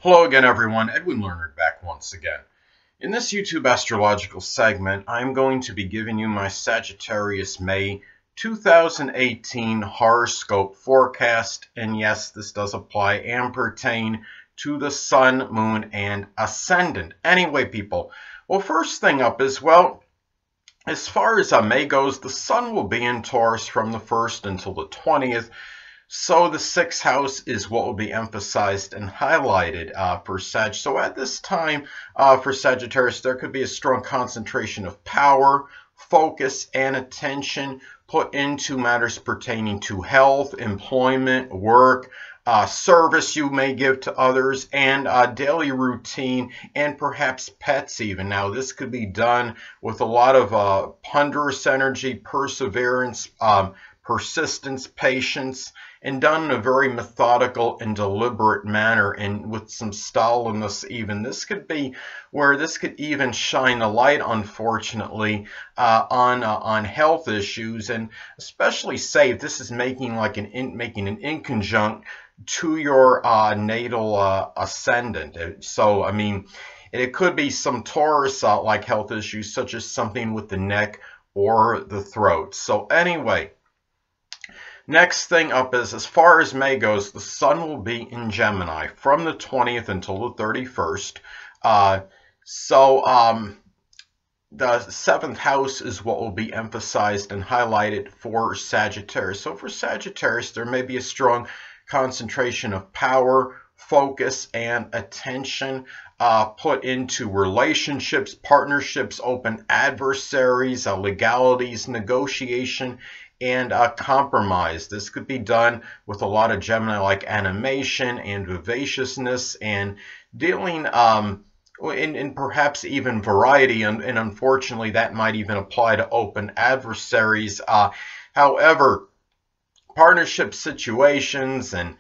Hello again, everyone. Edwin Learnard back once again. In this YouTube astrological segment, I'm going to be giving you my Sagittarius May 2018 horoscope forecast. And yes, this does apply and pertain to the Sun, Moon, and Ascendant. Anyway, people, well, first thing up is, well, as far as May goes, the Sun will be in Taurus from the 1st until the 20th. So the 6th house is what will be emphasized and highlighted for Sag. So at this time for Sagittarius, there could be a strong concentration of power, focus, and attention put into matters pertaining to health, employment, work, service you may give to others, and daily routine, and perhaps pets even. Now, this could be done with a lot of ponderous energy, perseverance, persistence, patience, and done in a very methodical and deliberate manner, and with some stylness even. This could be where this could even shine a light, unfortunately, on health issues, and especially say if this is making like an inconjunct to your natal ascendant. So, I mean, it could be some Taurus like health issues, such as something with the neck or the throat. So anyway, next thing up is, as far as May goes, the Sun will be in Gemini from the 20th until the 31st. The 7th house is what will be emphasized and highlighted for Sagittarius. So for Sagittarius, there may be a strong concentration of power, focus, and attention put into relationships, partnerships, open adversaries, legalities, negotiation, and compromise. This could be done with a lot of Gemini-like animation and vivaciousness, and dealing in perhaps even variety, and unfortunately that might even apply to open adversaries. However, partnership situations and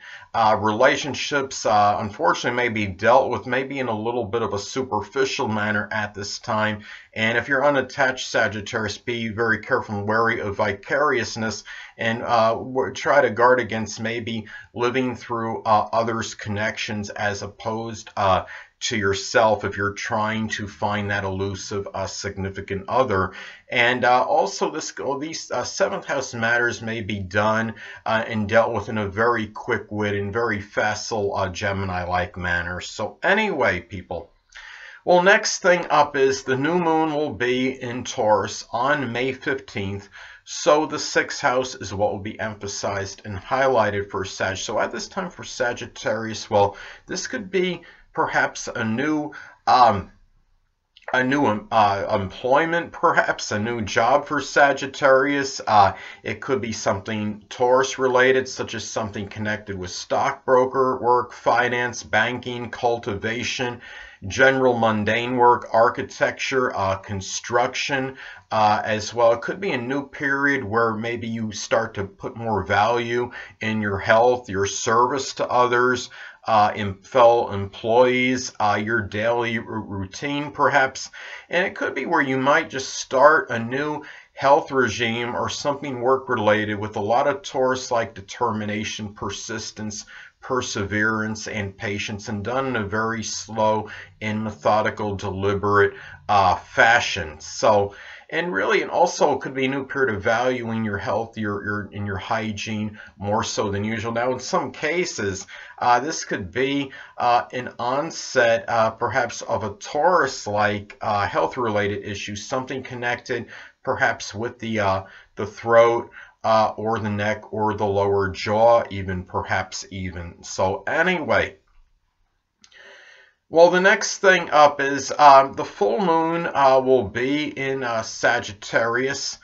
relationships unfortunately may be dealt with maybe in a little bit of a superficial manner at this time. And if you're unattached, Sagittarius, be very careful and wary of vicariousness, and try to guard against maybe living through others' connections as opposed to yourself if you're trying to find that elusive significant other. And also these 7th house matters may be done and dealt with in a very quick-witted and very facile Gemini-like manner. So anyway, people, well, next thing up is the new moon will be in Taurus on May 15th. So the 6th house is what will be emphasized and highlighted for Sag. So at this time for Sagittarius, well, this could be perhaps a new employment, perhaps a new job for Sagittarius. It could be something Taurus related, such as something connected with stockbroker work, finance, banking, cultivation, general mundane work, architecture, construction as well. It could be a new period where maybe you start to put more value in your health, your service to others, fellow employees, your daily routine perhaps. And it could be where you might just start a new health regime or something work related with a lot of Taurus-like determination, persistence, perseverance, and patience, and done in a very slow and methodical, deliberate fashion. So, and really, and also it could be a new period of valuing your health, your hygiene more so than usual. Now, in some cases, this could be an onset, perhaps, of a Taurus-like health-related issue, something connected, perhaps, with the throat, or the neck, or the lower jaw, even perhaps even. So anyway, well, the next thing up is the full moon will be in Sagittarius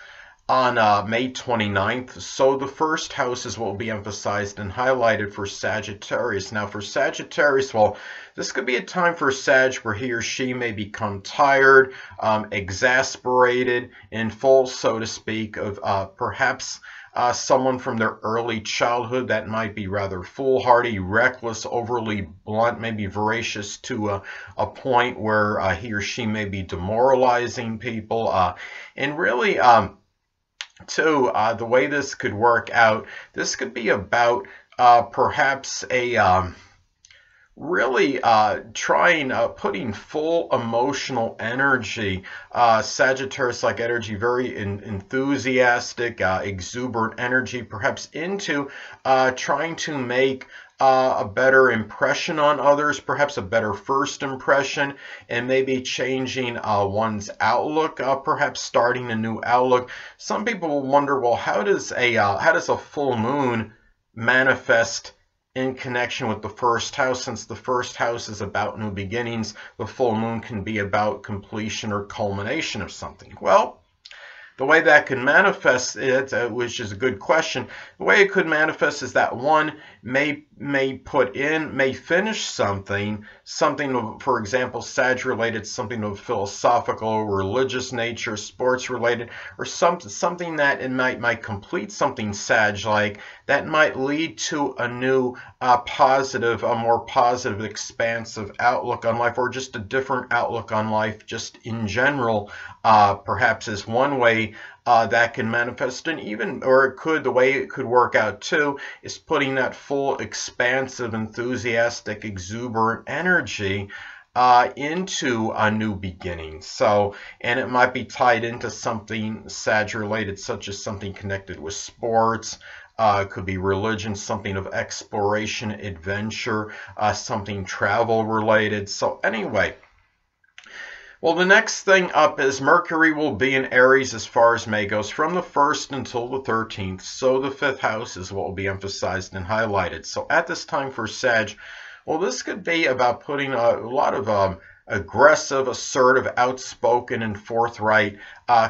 on May 29th. So the 1st house is what will be emphasized and highlighted for Sagittarius. Now for Sagittarius, well, this could be a time for Sag where he or she may become tired, exasperated, and full, so to speak, of perhaps someone from their early childhood that might be rather foolhardy, reckless, overly blunt, maybe voracious to a point where he or she may be demoralizing people. And really, the way this could work out, this could be about perhaps a really putting full emotional energy, Sagittarius-like energy, very enthusiastic, exuberant energy, perhaps into trying to make a better impression on others, perhaps a better first impression, and maybe changing one's outlook, perhaps starting a new outlook. Some people will wonder, well, how does a full moon manifest in connection with the first house? Since the first house is about new beginnings, the full moon can be about completion or culmination of something. Well, the way that could manifest it, which is a good question, the way it could manifest is that one may finish something, for example, Sag related, something of philosophical, religious nature, sports related, or something that it might complete something Sag like that might lead to a new a more positive, expansive outlook on life, or just a different outlook on life, just in general. Perhaps is one way that can manifest, and the way it could work out too is putting that full, expansive, enthusiastic, exuberant energy into a new beginning. So, and it might be tied into something Sag related, such as something connected with sports. It could be religion, something of exploration, adventure, something travel related. So anyway, well, the next thing up is Mercury will be in Aries as far as May goes from the 1st until the 13th. So the 5th house is what will be emphasized and highlighted. So at this time for Sag, well, this could be about putting a lot of aggressive, assertive, outspoken, and forthright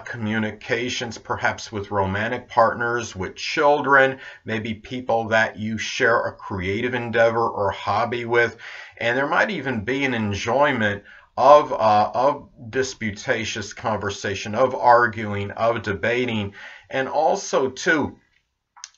communications, perhaps with romantic partners, with children, maybe people that you share a creative endeavor or hobby with. And there might even be an enjoyment of disputatious conversation, of arguing, of debating. And also too,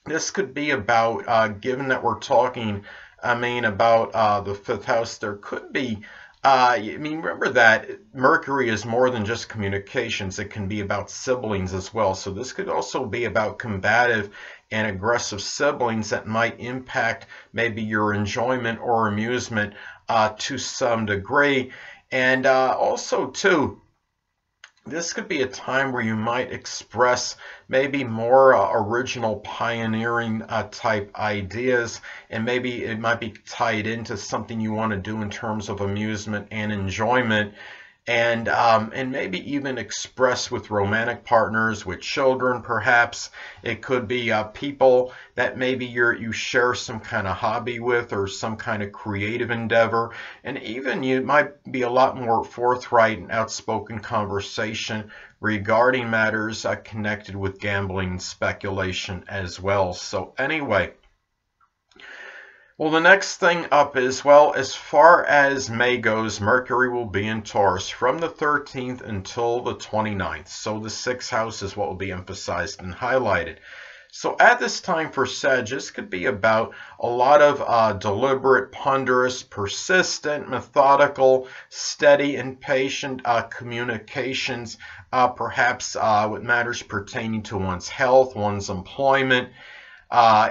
this could be about, given that we're talking, about the 5th house, there could be, remember that Mercury is more than just communications. It can be about siblings as well. So this could also be about combative and aggressive siblings that might impact maybe your enjoyment or amusement to some degree. And also, too, this could be a time where you might express maybe more original, pioneering type ideas, and maybe it might be tied into something you want to do in terms of amusement and enjoyment. And maybe even express with romantic partners, with children perhaps. It could be people that maybe you share some kind of hobby with, or some kind of creative endeavor. And even you might be a lot more forthright and outspoken conversation regarding matters connected with gambling and speculation as well. So anyway, well, the next thing up is, well, as far as May goes, Mercury will be in Taurus from the 13th until the 29th. So the 6th house is what will be emphasized and highlighted. So at this time for Sag, this could be about a lot of deliberate, ponderous, persistent, methodical, steady, and patient communications, perhaps with matters pertaining to one's health, one's employment,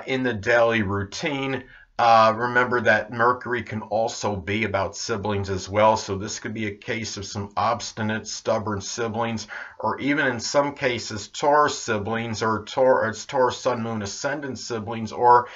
in the daily routine. Remember that Mercury can also be about siblings as well, so this could be a case of some obstinate, stubborn siblings, or even in some cases Taurus siblings, or Taurus Sun, Moon, Ascendant siblings, or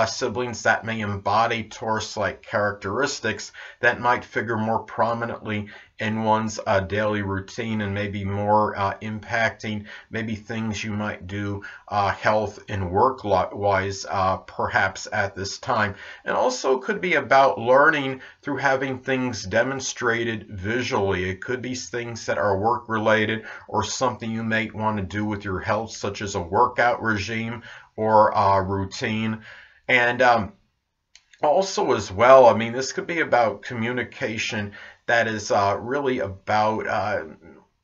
siblings that may embody Taurus-like characteristics that might figure more prominently in one's daily routine, and maybe more impacting maybe things you might do health and work-wise perhaps at this time. And also could be about learning through having things demonstrated visually. It could be things that are work-related, or something you may want to do with your health, such as a workout regime or routine. And also as well, this could be about communication that is really about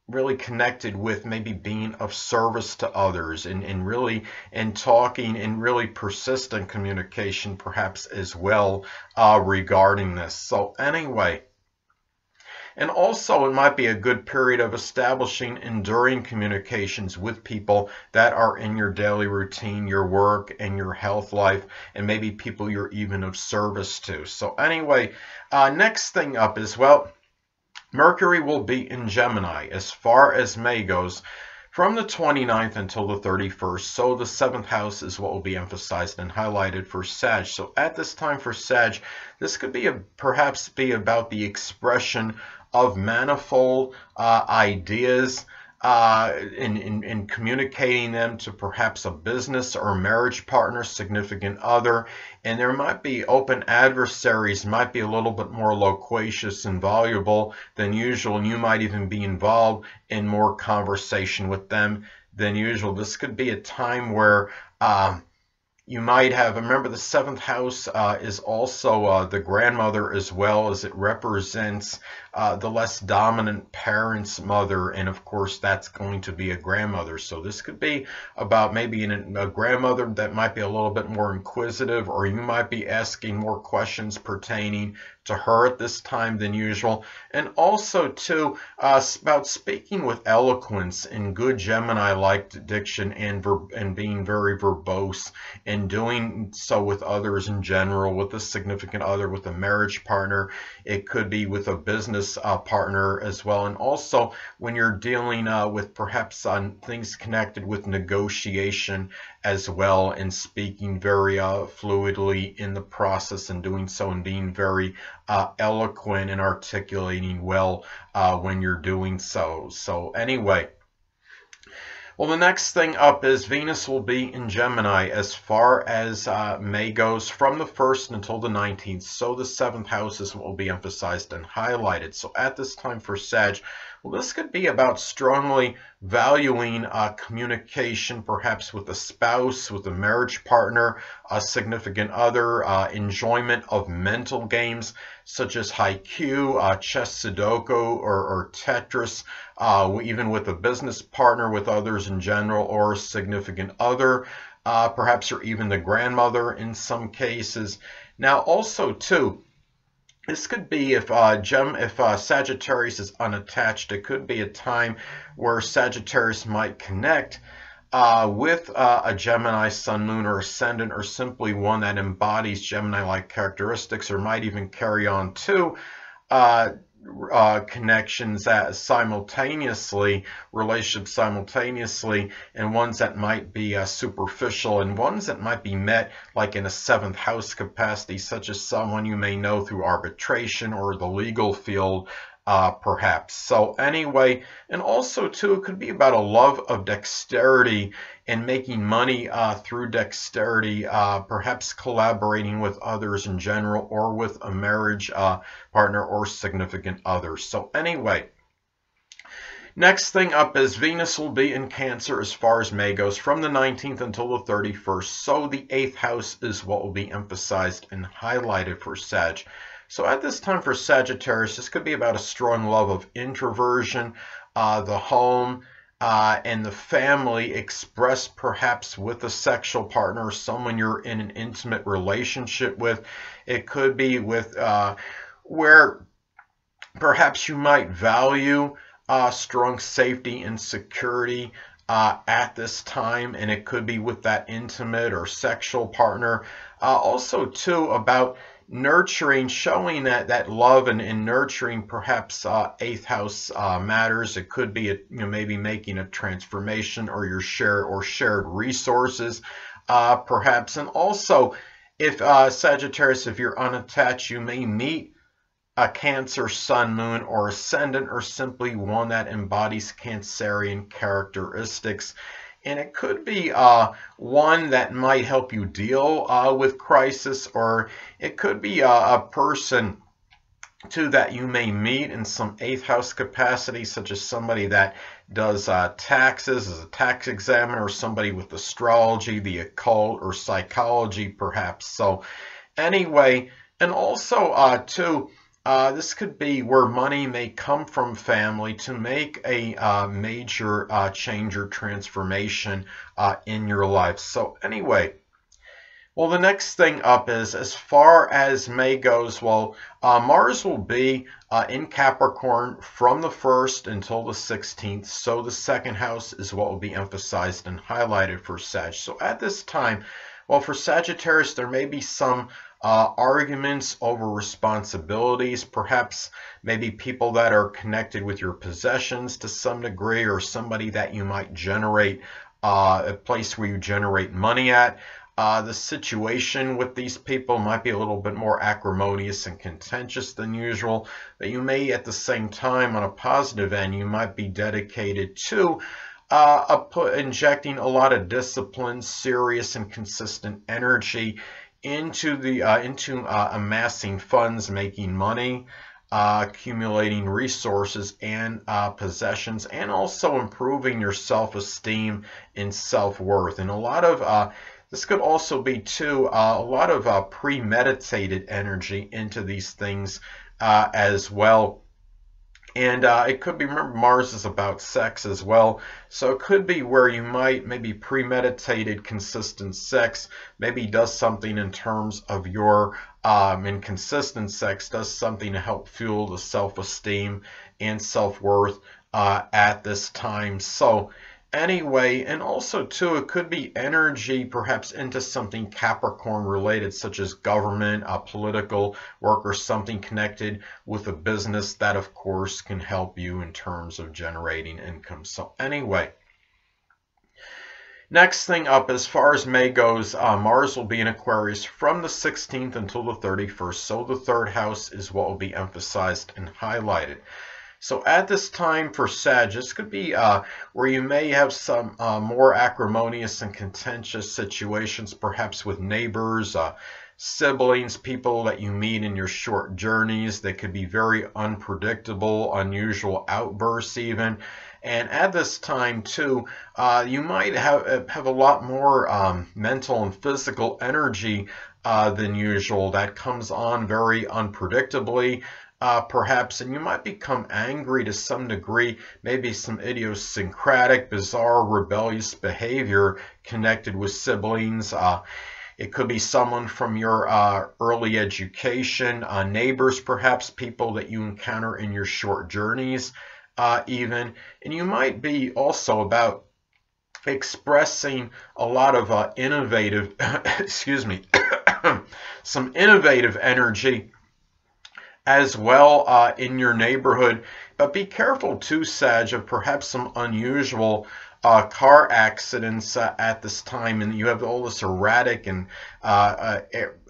really connected with maybe being of service to others, and really talking and really persistent communication perhaps as well regarding this. So anyway, And also, it might be a good period of establishing enduring communications with people that are in your daily routine, your work, and your health life, and maybe people you're even of service to. So anyway, next thing up is, well, Mercury will be in Gemini as far as May goes, from the 29th until the 31st. So the 7th house is what will be emphasized and highlighted for Sag. So at this time for Sag, this could be perhaps be about the expression of manifold ideas, in communicating them to perhaps a business or marriage partner, significant other. And there might be open adversaries, might be a little bit more loquacious and voluble than usual, and you might even be involved in more conversation with them than usual. This could be a time where you might have, remember the 7th house is also the grandmother, as well as it represents the less dominant parent's mother, and of course that's going to be a grandmother. So this could be about maybe a grandmother that might be a little bit more inquisitive, or you might be asking more questions pertaining to her at this time than usual. And also too, about speaking with eloquence and good Gemini-like diction, and being very verbose, and doing so with others in general, with a significant other, with a marriage partner. It could be with a business partner as well. And also when you're dealing with perhaps on things connected with negotiation as well, and speaking very fluidly in the process, and doing so and being very eloquent and articulating well when you're doing so. So anyway, well, the next thing up is Venus will be in Gemini as far as May goes, from the 1st until the 19th. So the 7th house is what will be emphasized and highlighted. So at this time for Sag, well, this could be about strongly valuing communication, perhaps with a spouse, with a marriage partner, a significant other, enjoyment of mental games such as haiku, chess, Sudoku, or Tetris, even with a business partner, with others in general, or a significant other, perhaps, or even the grandmother in some cases. Now also too, this could be if Sagittarius is unattached, it could be a time where Sagittarius might connect with a Gemini sun, moon, or ascendant, or simply one that embodies Gemini-like characteristics, or might even carry on to connections simultaneously, relationships simultaneously, and ones that might be superficial, and ones that might be met like in a 7th house capacity, such as someone you may know through arbitration or the legal field, perhaps. So anyway, and also too, it could be about a love of dexterity and making money through dexterity, perhaps collaborating with others in general, or with a marriage partner or significant other. So anyway, next thing up is Venus will be in Cancer as far as May goes, from the 19th until the 31st. So the 8th house is what will be emphasized and highlighted for Sag. So at this time for Sagittarius, this could be about a strong love of introversion, the home, and the family, expressed perhaps with a sexual partner or someone you're in an intimate relationship with. It could be with where perhaps you might value strong safety and security at this time, and it could be with that intimate or sexual partner. Also too, about nurturing, showing that love and nurturing, perhaps 8th house matters. It could be maybe making a transformation, or your shared resources, perhaps. And also, if Sagittarius, if you're unattached, you may meet a Cancer sun, moon, or ascendant, or simply one that embodies Cancerian characteristics. And it could be one that might help you deal with crisis, or it could be a person too that you may meet in some 8th house capacity, such as somebody that does taxes, as a tax examiner, or somebody with astrology, the occult, or psychology perhaps. So anyway, and also too, this could be where money may come from family to make a major change or transformation in your life. So anyway, Well, the next thing up is, as far as May goes, well, Mars will be in Capricorn from the 1st until the 16th. So the second house is what will be emphasized and highlighted for Sag. So at this time, well, for Sagittarius, there may be some arguments over responsibilities, perhaps maybe people that are connected with your possessions to some degree, or somebody that you might generate a place where you generate money at. The situation with these people might be a little bit more acrimonious and contentious than usual, but you may at the same time, on a positive end, you might be dedicated to injecting a lot of discipline, serious and consistent energy into amassing funds, making money, accumulating resources and possessions, and also improving your self-esteem and self-worth. And a lot of this could also be too a lot of premeditated energy into these things as well. And it could be, remember, Mars is about sex as well. So it could be where you might maybe premeditated consistent sex, maybe does something in terms of your inconsistent sex, does something to help fuel the self-esteem and self-worth at this time. So anyway, and also too, it could be energy perhaps into something Capricorn related, such as government, political work, or something connected with a business that of course can help you in terms of generating income. So anyway, next thing up, as far as May goes, Mars will be in Aquarius from the 16th until the 31st. So the third house is what will be emphasized and highlighted. So at this time for Sag, this could be where you may have some more acrimonious and contentious situations, perhaps with neighbors, siblings, people that you meet in your short journeys. They could be very unpredictable, unusual outbursts even. And at this time too, you might have a lot more mental and physical energy than usual that comes on very unpredictably. Perhaps, and you might become angry to some degree, maybe some idiosyncratic, bizarre, rebellious behavior connected with siblings. It could be someone from your early education, neighbors, perhaps people that you encounter in your short journeys even. And you might be also about expressing a lot of innovative, excuse me, some innovative energy as well in your neighborhood. But be careful too, Sag, of perhaps some unusual car accidents at this time, and you have all this erratic and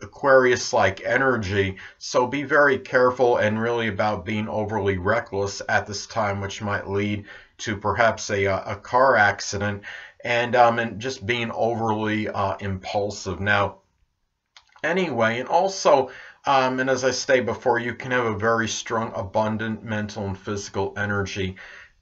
Aquarius-like energy. So be very careful and really about being overly reckless at this time, which might lead to perhaps a car accident, and just being overly impulsive. Now, anyway, and also, and as I stated before, you can have a very strong, abundant mental and physical energy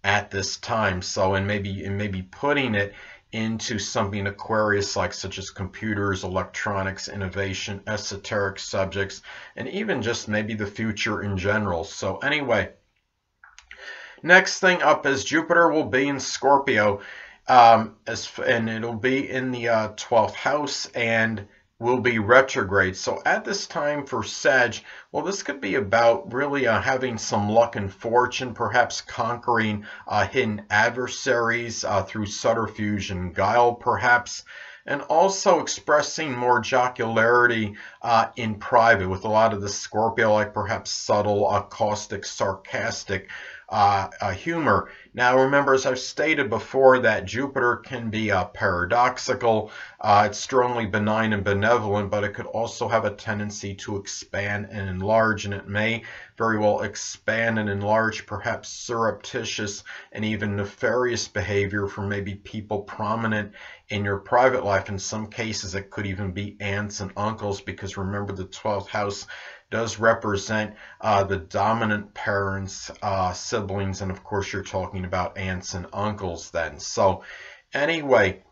at this time. So, and maybe putting it into something Aquarius-like, such as computers, electronics, innovation, esoteric subjects, and even just maybe the future in general. So anyway, next thing up is Jupiter will be in Scorpio, and it'll be in the 12th house, and will be retrograde. So at this time for Sag, well, this could be about really having some luck and fortune, perhaps conquering hidden adversaries through subterfuge and guile, perhaps, and also expressing more jocularity in private with a lot of the Scorpio, like perhaps subtle, caustic, sarcastic humor. Now remember, as I've stated before, that Jupiter can be paradoxical. It's strongly benign and benevolent, but it could also have a tendency to expand and enlarge, and it may very well expand and enlarge perhaps surreptitious and even nefarious behavior from maybe people prominent in your private life. In some cases, it could even be aunts and uncles, because remember, the 12th house does represent the dominant parents, siblings, and of course you're talking about aunts and uncles then. So anyway,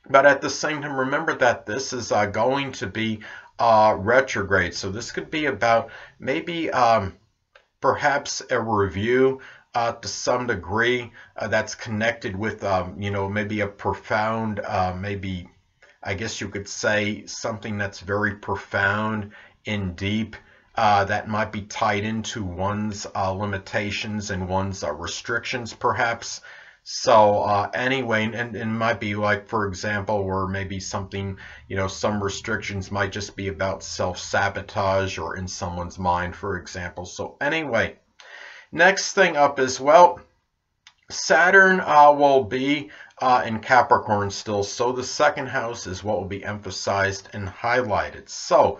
but at the same time, remember that this is going to be retrograde. So this could be about maybe perhaps a review to some degree that's connected with, maybe a profound, maybe I guess you could say, something that's very profound and deep, that might be tied into one's limitations and one's restrictions, perhaps. So anyway, and it might be like, for example, where maybe something, some restrictions might just be about self-sabotage or in someone's mind, for example. So anyway, next thing up as well, Saturn will be in Capricorn still, so the second house is what will be emphasized and highlighted. So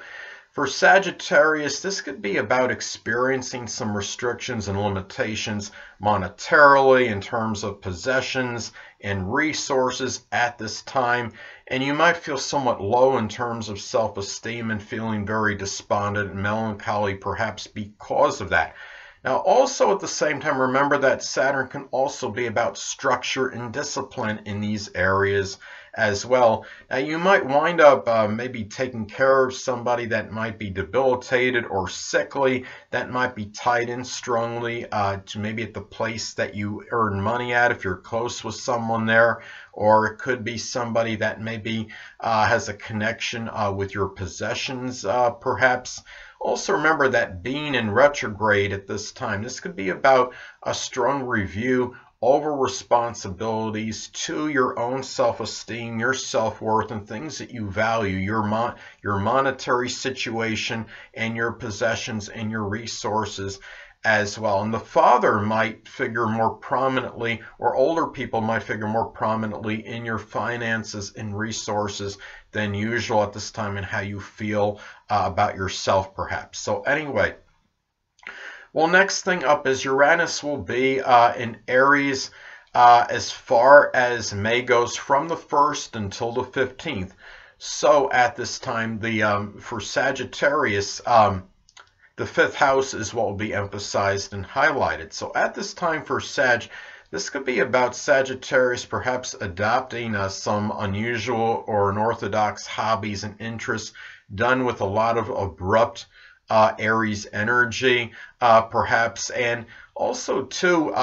for Sagittarius, this could be about experiencing some restrictions and limitations monetarily in terms of possessions and resources at this time, and you might feel somewhat low in terms of self-esteem and feeling very despondent and melancholy, perhaps because of that. Now, also at the same time, remember that Saturn can also be about structure and discipline in these areas as well. Now, you might wind up maybe taking care of somebody that might be debilitated or sickly, that might be tied in strongly to maybe at the place that you earn money at if you're close with someone there, or it could be somebody that maybe has a connection with your possessions, perhaps. Also remember that being in retrograde at this time, this could be about a strong review over responsibilities to your own self-esteem, your self-worth, and things that you value, your monetary situation and your possessions and your resources as well. And the father might figure more prominently, or older people might figure more prominently in your finances and resources than usual at this time, and how you feel about yourself, perhaps. So anyway, well, next thing up is Uranus will be in Aries as far as May goes, from the 1st until the 15th. So at this time, for Sagittarius, the 5th house is what will be emphasized and highlighted. So at this time for Sag, this could be about Sagittarius perhaps adopting some unusual or unorthodox hobbies and interests done with a lot of abrupt Aries energy, perhaps. And also, too,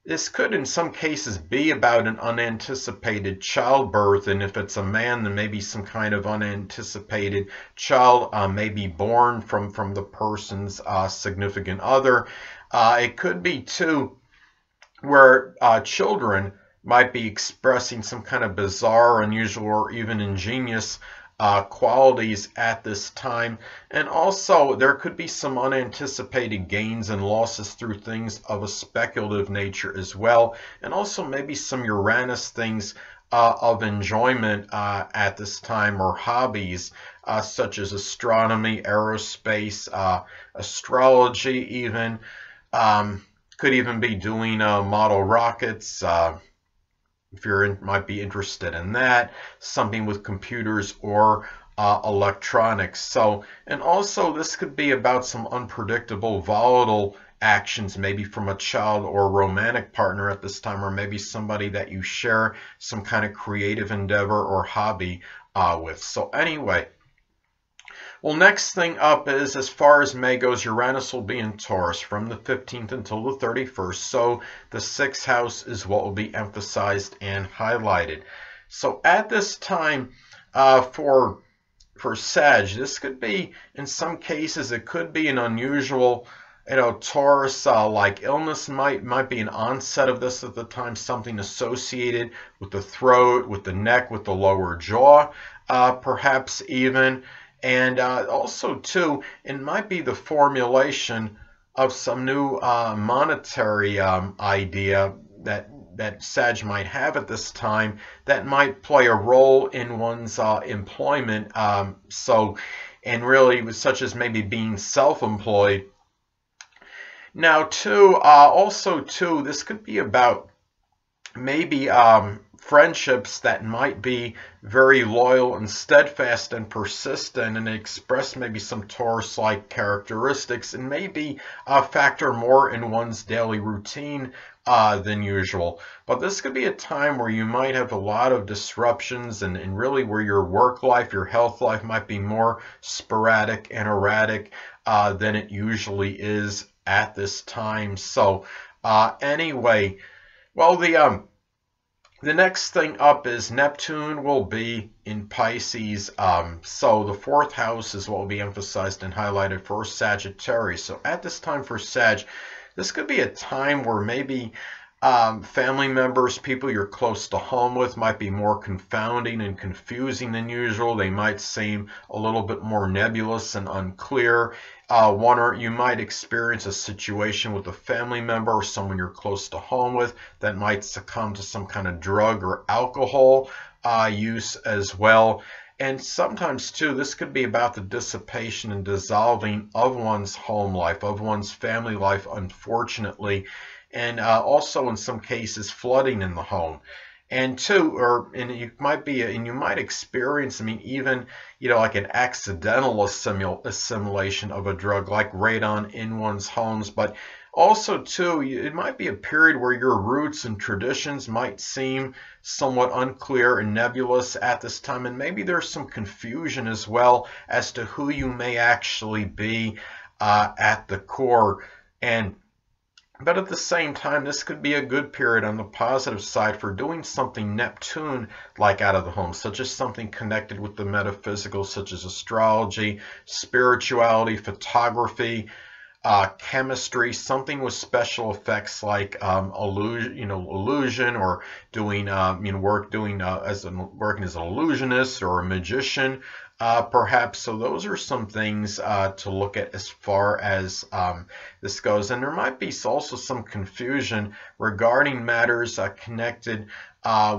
this could in some cases be about an unanticipated childbirth, and if it's a man, then maybe some kind of unanticipated child may be born from the person's significant other. It could be, too, where children might be expressing some kind of bizarre, unusual, or even ingenious qualities at this time. And also there could be some unanticipated gains and losses through things of a speculative nature as well, and also maybe some Uranus things of enjoyment at this time, or hobbies such as astronomy, aerospace, astrology even. Could even be doing model rockets, if you might be interested in that, something with computers or electronics. So, and also this could be about some unpredictable, volatile actions, maybe from a child or romantic partner at this time, or maybe somebody that you share some kind of creative endeavor or hobby with. So anyway, well, next thing up is, as far as May goes, Uranus will be in Taurus from the 15th until the 31st. So the 6th house is what will be emphasized and highlighted. So at this time, for Sag, this could be, in some cases, it could be an unusual, Taurus like illness might be an onset of this at the time, something associated with the throat, with the neck, with the lower jaw, perhaps even. And also, too, it might be the formulation of some new monetary idea that Sag might have at this time that might play a role in one's employment. And really, such as maybe being self-employed. Now, too, also, too, this could be about maybe friendships that might be very loyal and steadfast and persistent, and express maybe some Taurus-like characteristics, and maybe factor more in one's daily routine than usual. But this could be a time where you might have a lot of disruptions, and really where your work life, your health life might be more sporadic and erratic than it usually is at this time. So anyway, well, The next thing up is Neptune will be in Pisces. So the fourth house is what will be emphasized and highlighted for Sagittarius. So at this time for Sag, this could be a time where maybe family members, people you're close to home with, might be more confounding and confusing than usual. They might seem a little bit more nebulous and unclear. You might experience a situation with a family member or someone you're close to home with that might succumb to some kind of drug or alcohol use as well. And sometimes, too, this could be about the dissipation and dissolving of one's home life, of one's family life, unfortunately. And also in some cases flooding in the home, and you might experience, I mean, even like an accidental assimilation of a drug like radon in one's homes. But also too, it might be a period where your roots and traditions might seem somewhat unclear and nebulous at this time, and maybe there's some confusion as well as to who you may actually be at the core. But at the same time, this could be a good period on the positive side for doing something Neptune-like out of the home, such as something connected with the metaphysical, such as astrology, spirituality, photography, chemistry, something with special effects like illusion, or doing working as an illusionist or a magician. Perhaps. So those are some things to look at as far as this goes. And there might be also some confusion regarding matters connected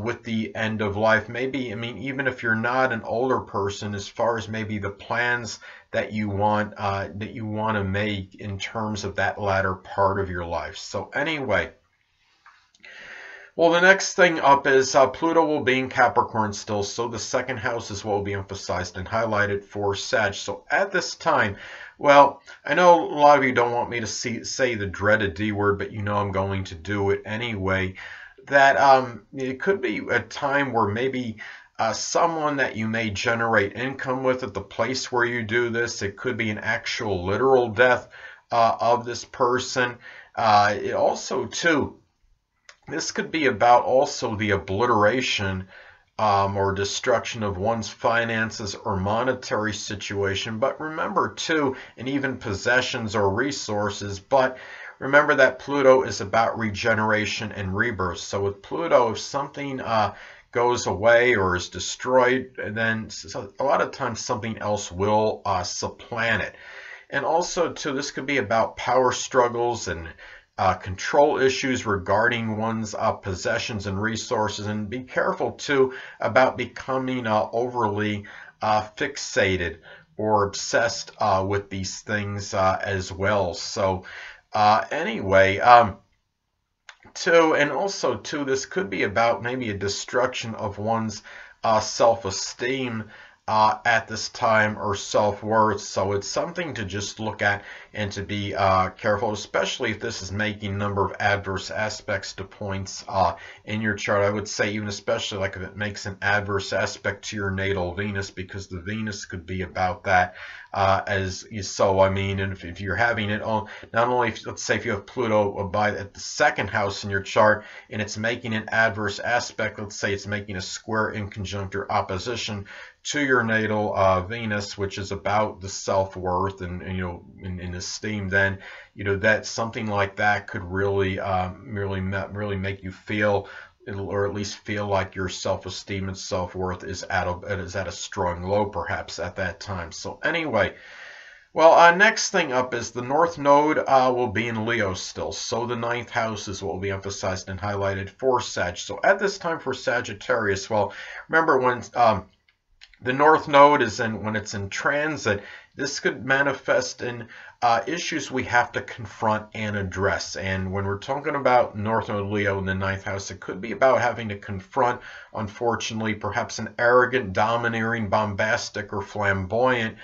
with the end of life. Maybe, I mean, even if you're not an older person, as far as maybe the plans that you want to make in terms of that latter part of your life. So anyway. Well, the next thing up is Pluto will be in Capricorn still, so the second house is what will be emphasized and highlighted for Sag. So at this time, well, I know a lot of you don't want me to say the dreaded D word, but I'm going to do it anyway. That it could be a time where maybe someone that you may generate income with at the place where you do this, it could be an actual literal death of this person. It also, too, this could be about also the obliteration or destruction of one's finances or monetary situation. But remember, too, and even possessions or resources. But remember that Pluto is about regeneration and rebirth. So with Pluto, if something goes away or is destroyed, then a lot of times something else will supplant it. And also, too, this could be about power struggles and control issues regarding one's possessions and resources. And be careful, too, about becoming overly fixated or obsessed with these things as well. So anyway, this could be about maybe a destruction of one's self-esteem at this time, or self-worth. So it's something to just look at and to be careful, especially if this is making a number of adverse aspects to points in your chart. I would say even especially like if it makes an adverse aspect to your natal Venus, because the Venus could be about that I mean, and if you're having it on, not only let's say if you have Pluto at the second house in your chart and it's making an adverse aspect, let's say it's making a square in conjunct or opposition to your natal Venus, which is about the self-worth and in esteem, then that something like that could really make you feel, or at least feel like your self-esteem and self-worth is at a strong low perhaps at that time. So anyway, well, next thing up is the North Node will be in Leo still. So the ninth house is what will be emphasized and highlighted for Sag. So at this time for Sagittarius, well, remember when the North Node is when it's in transit, this could manifest in issues we have to confront and address. And when we're talking about North Node Leo in the ninth house, it could be about having to confront, unfortunately, perhaps an arrogant, domineering, bombastic, or flamboyant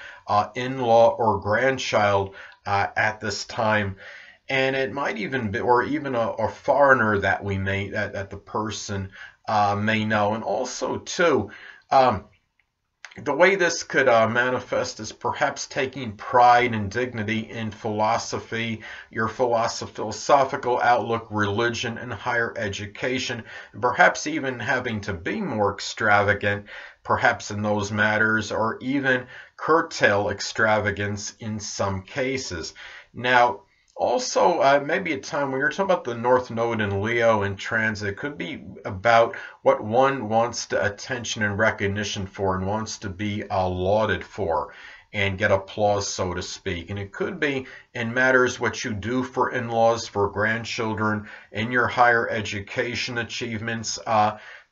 in-law or grandchild at this time. And it might even be, or even a foreigner that that the person may know. And also, too, The way this could manifest is perhaps taking pride and dignity in philosophy, your philosophical outlook, religion, and higher education, and perhaps even having to be more extravagant, perhaps in those matters, or even curtail extravagance in some cases. Now, also, maybe a time when you're talking about the North Node in Leo in transit, it could be about what one wants the attention and recognition for and wants to be lauded for and get applause, so to speak. And it could be in matters what you do for in-laws, for grandchildren, in your higher education achievements,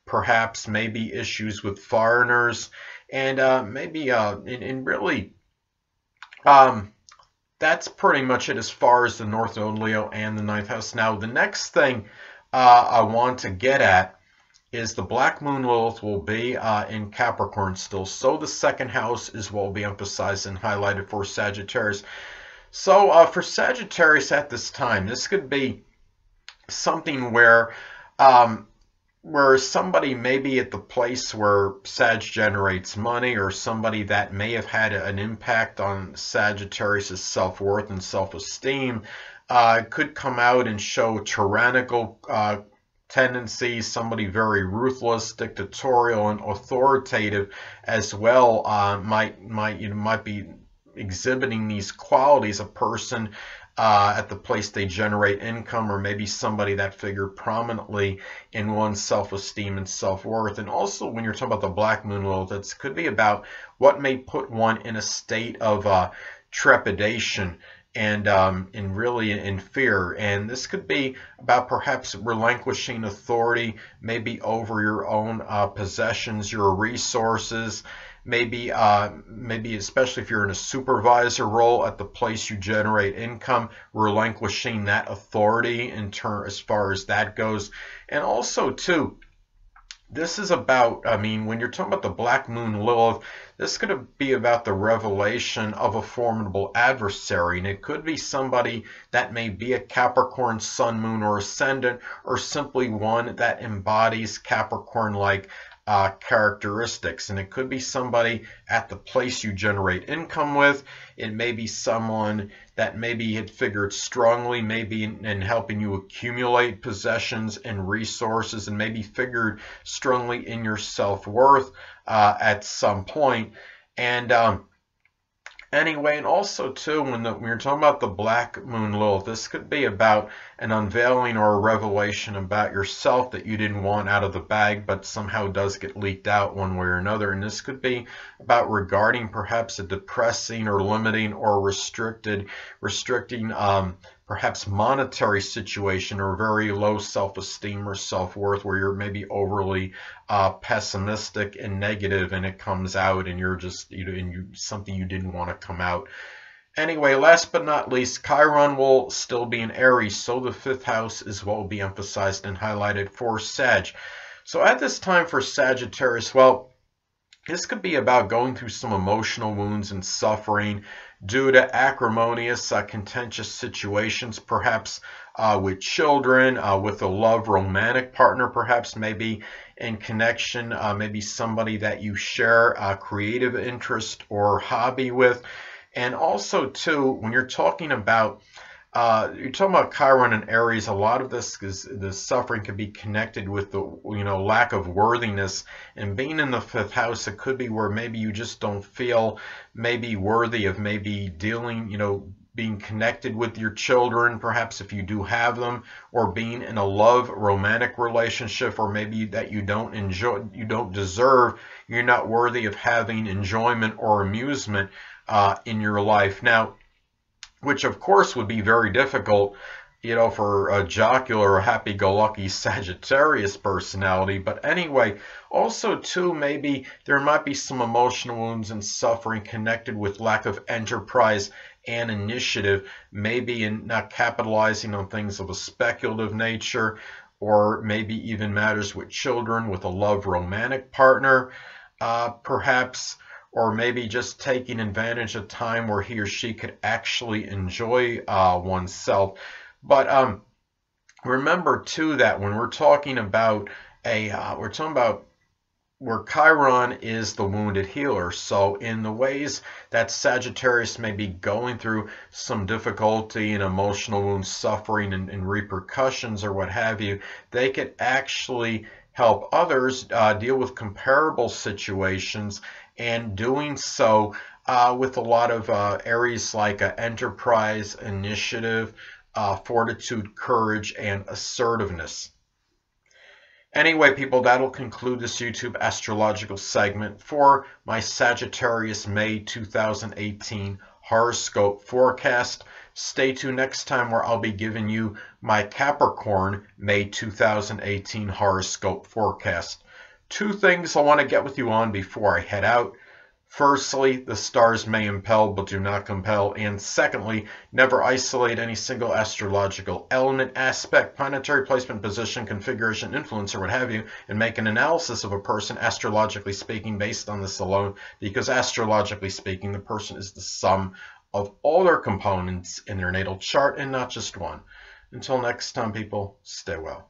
perhaps maybe issues with foreigners, and maybe in really that's pretty much it as far as the North Node Leo and the ninth house. Now, the next thing I want to get at is the Black Moon Lilith will be in Capricorn still. So the second house is what will be emphasized and highlighted for Sagittarius. So for Sagittarius at this time, this could be something where somebody may be at the place where Sag generates money, or somebody that may have had an impact on Sagittarius' self-worth and self-esteem could come out and show tyrannical tendencies, somebody very ruthless, dictatorial, and authoritative as well might be exhibiting these qualities. A person at the place they generate income, or maybe somebody that figured prominently in one's self-esteem and self-worth. And also, when you're talking about the Black Moon Lilith, it could be about what may put one in a state of trepidation and really in fear. And this could be about perhaps relinquishing authority, maybe over your own possessions, your resources. Maybe especially if you're in a supervisor role at the place you generate income, relinquishing that authority in turn as far as that goes. And also too, this is about, when you're talking about the Black Moon Lilith, this could be about the revelation of a formidable adversary. And it could be somebody that may be a Capricorn Sun, Moon, or Ascendant, or simply one that embodies Capricorn-like characteristics. And it could be somebody at the place you generate income with. It may be someone that maybe had figured strongly maybe in helping you accumulate possessions and resources, and maybe figured strongly in your self-worth at some point. And anyway, and also too, when you're talking about the Black Moon Lilith, this could be about an unveiling or a revelation about yourself that you didn't want out of the bag, but somehow does get leaked out one way or another. And this could be about regarding perhaps a depressing or limiting or restricting perhaps monetary situation, or very low self-esteem or self-worth, where you're maybe overly pessimistic and negative, and it comes out, and you're just something you didn't want to come out. Anyway, last but not least, Chiron will still be in Aries, so the fifth house is what will be emphasized and highlighted for Sag. So at this time for Sagittarius, well, this could be about going through some emotional wounds and suffering due to acrimonious, contentious situations, perhaps with children, with a love romantic partner, perhaps maybe in connection, maybe somebody that you share a creative interest or hobby with. And also, too, when you're talking about Chiron and Aries, a lot of the suffering can be connected with the lack of worthiness. And being in the fifth house, it could be where maybe you just don't feel maybe worthy of maybe being connected with your children, perhaps if you do have them, or being in a love romantic relationship, or maybe that you don't enjoy, you don't deserve, you're not worthy of having enjoyment or amusement in your life. Now, which of course would be very difficult, for a jocular or happy-go-lucky Sagittarius personality. But anyway, also too, maybe there might be some emotional wounds and suffering connected with lack of enterprise and initiative, maybe in not capitalizing on things of a speculative nature, or maybe even matters with children, with a love romantic partner, perhaps, or maybe just taking advantage of time where he or she could actually enjoy oneself. But remember too that when we're talking about where Chiron is the wounded healer. So in the ways that Sagittarius may be going through some difficulty and emotional wounds, suffering and repercussions or what have you, they could actually help others deal with comparable situations, and doing so with a lot of Aries like enterprise, initiative, fortitude, courage, and assertiveness. Anyway, people, that'll conclude this YouTube astrological segment for my Sagittarius May 2018 horoscope forecast. Stay tuned next time where I'll be giving you my Capricorn May 2018 horoscope forecast. Two things I want to get with you on before I head out. Firstly, the stars may impel but do not compel. And secondly, never isolate any single astrological element, aspect, planetary placement, position, configuration, influence, or what have you, and make an analysis of a person, astrologically speaking, based on this alone, because astrologically speaking, the person is the sum of all their components in their natal chart and not just one. Until next time, people, stay well.